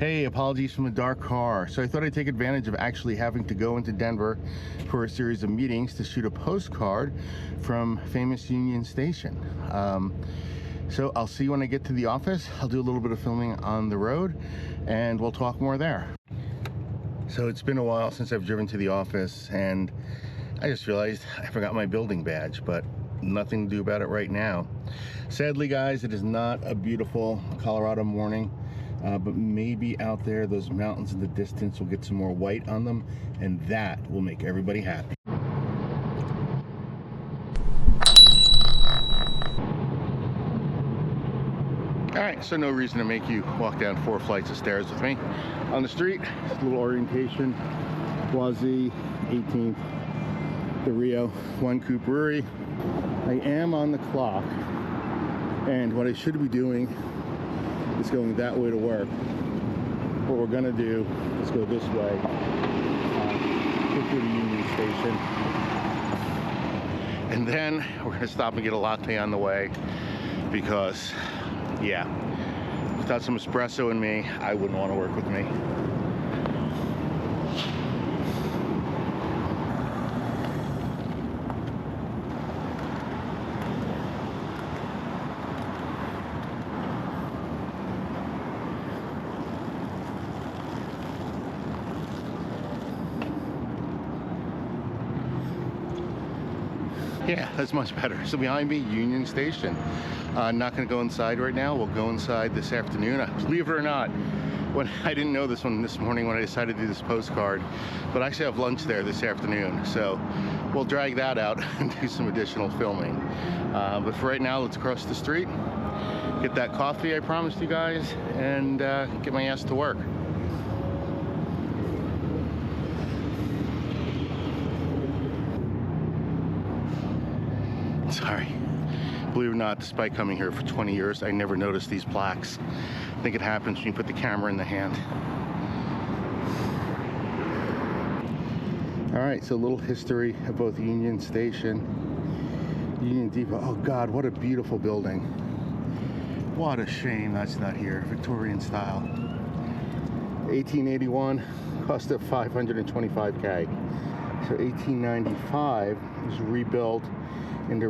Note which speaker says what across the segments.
Speaker 1: Hey, apologies from the dark car. So I thought I'd take advantage of actually having to go into Denver for a series of meetings to shoot a postcard from famous Union Station. So I'll see you when I get to the office. I'll do a little bit of filming on the road and we'll talk more there. So it's been a while since I've driven to the office and I just realized I forgot my building badge, but nothing to do about it right now. Sadly, guys, it is not a beautiful Colorado morning. But maybe out there, those mountains in the distance will get some more white on them, and that will make everybody happy. All right, so no reason to make you walk down 4 flights of stairs with me. On the street, just a little orientation. Boise, 18th, the Rio 1 Coupe Brewery. I am on the clock, and what I should be doing is going that way to work. What we're gonna do is go this way, get through the Union Station, and then we're gonna stop and get a latte on the way because, yeah, without some espresso in me, I wouldn't want to work with me. Yeah, that's much better. So behind me, Union Station. Not gonna go inside right now. We'll go inside this afternoon. Believe it or not, when I didn't know this one this morning when I decided to do this postcard, but I actually have lunch there this afternoon. So we'll drag that out and do some additional filming. But for right now, let's cross the street, get that coffee I promised you guys, and get my ass to work. Sorry. Believe it or not, despite coming here for 20 years, I never noticed these plaques. I think it happens when you put the camera in the hand. All right, so a little history of both Union Station, Union Depot. Oh God, what a beautiful building. What a shame that's not here, Victorian style. 1881, cost of $525K. So 1895 was rebuilt into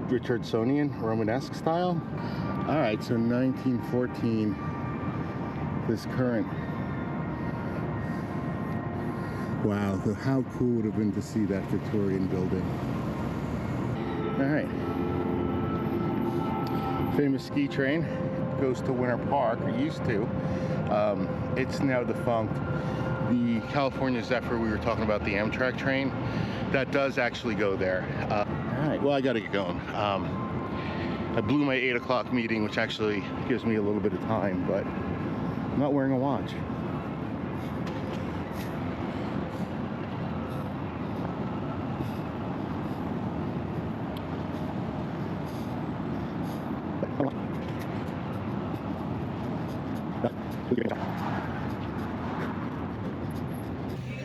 Speaker 1: Richardsonian, Romanesque style. All right, so 1914, this current. Wow, how cool would it have been to see that Victorian building. All right. Famous ski train goes to Winter Park, or used to. It's now defunct. The California Zephyr, we were talking about the Amtrak train, that does actually go there. All right, well, I gotta get going. I blew my 8 o'clock meeting, which actually gives me a little bit of time, but I'm not wearing a watch.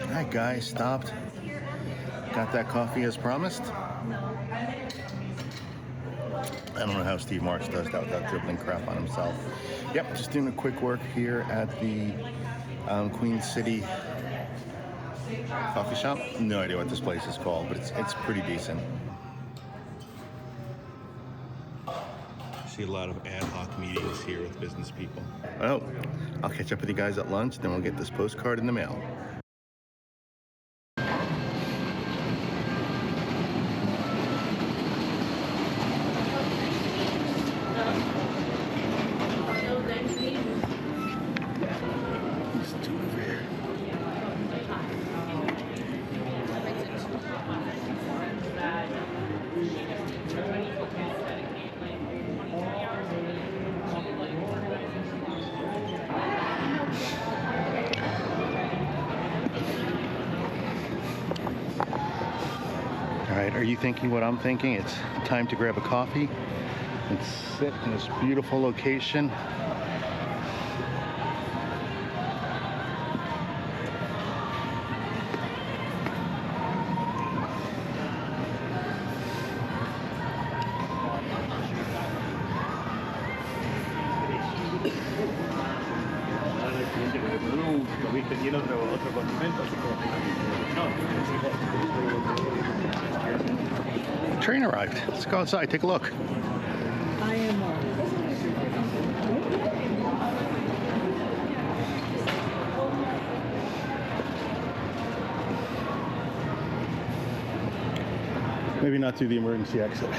Speaker 1: All right, guys, stopped. Got that coffee as promised. I don't know how Steve Marks does that without dribbling crap on himself. Yep, just doing a quick work here at the Queen City coffee shop. No idea what this place is called, but it's pretty decent. See a lot of ad hoc meetings here with business people. Oh, I'll catch up with you guys at lunch, then we'll get this postcard in the mail. All right, are you thinking what I'm thinking? It's time to grab a coffee and sit in this beautiful location.
Speaker 2: lleno otro compartimento, así como
Speaker 1: The train arrived. Let's go outside, take a look.
Speaker 3: I am
Speaker 1: Maybe not through the emergency exit.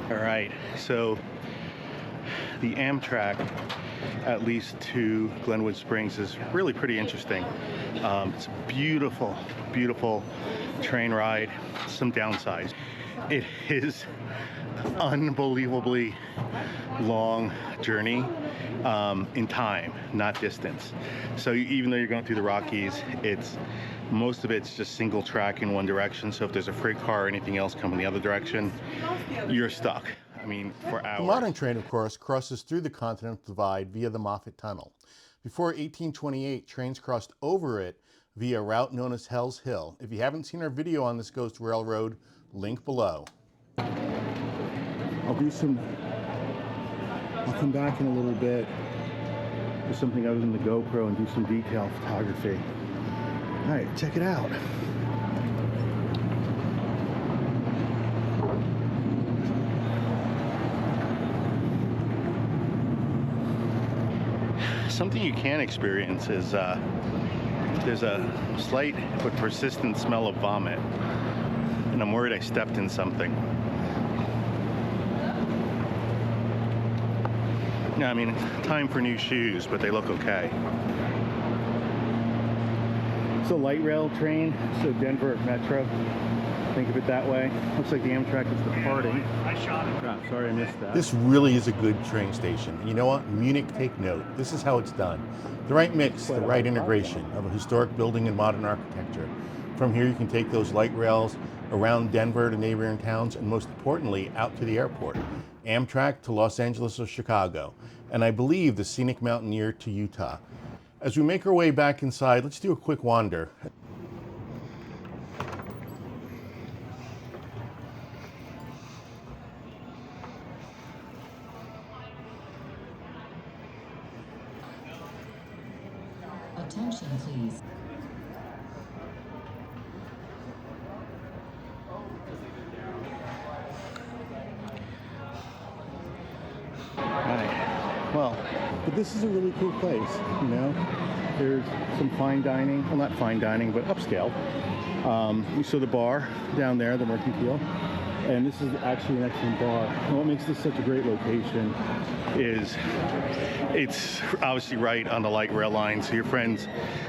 Speaker 1: All right, so the Amtrak, at least to Glenwood Springs, is really pretty interesting. It's a beautiful, beautiful train ride. Some downsides. It is unbelievably long journey in time, not distance. So even though you're going through the Rockies, most of it's just single track in one direction. So if there's a freight car or anything else coming the other direction, you're stuck. I mean, for hours.
Speaker 4: The modern train, of course, crosses through the Continental Divide via the Moffat Tunnel. Before 1828, trains crossed over it via a route known as Hell's Hill. If you haven't seen our video on this Ghost Railroad, link below.
Speaker 1: I'll come back in a little bit with something other than the GoPro and do some detail photography. All right, check it out. Something you can experience is there's a slight but persistent smell of vomit, and I'm worried I stepped in something. Yeah, I mean, time for new shoes, but they look okay. It's a light rail train, so Denver Metro. Think of it that way. Looks like the Amtrak is departing. Crap, sorry I missed that.
Speaker 4: This really is a good train station. You know what? Munich, take note. This is how it's done. The right mix, the right integration of a historic building and modern architecture. From here you can take those light rails around Denver to neighboring towns, and most importantly, out to the airport. Amtrak to Los Angeles or Chicago, and I believe the scenic Mountaineer to Utah. As we make our way back inside, let's do a quick wander.
Speaker 5: Attention, please.
Speaker 1: Well, but this is a really cool place, you know. There's some fine dining, well, not fine dining, but upscale. You saw the bar down there, the Mercantile, and this is actually an excellent bar. And what makes this such a great location is it's obviously right on the light rail line, so your friends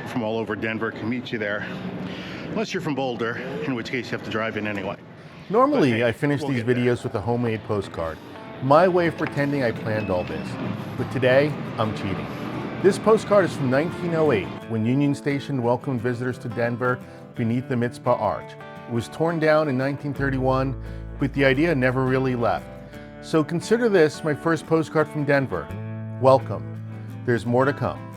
Speaker 1: from all over Denver can meet you there, unless you're from Boulder, in which case you have to drive in anyway.
Speaker 4: Normally,
Speaker 1: Hey,
Speaker 4: I finish these videos with a homemade postcard. My way of pretending I planned all this. But today, I'm cheating. This postcard is from 1908, when UnionStation welcomed visitors to Denver beneath the Mizpah Arch. It was torn down in 1931, but the idea never really left. So consider this my first postcard from Denver. Welcome. There's more to come.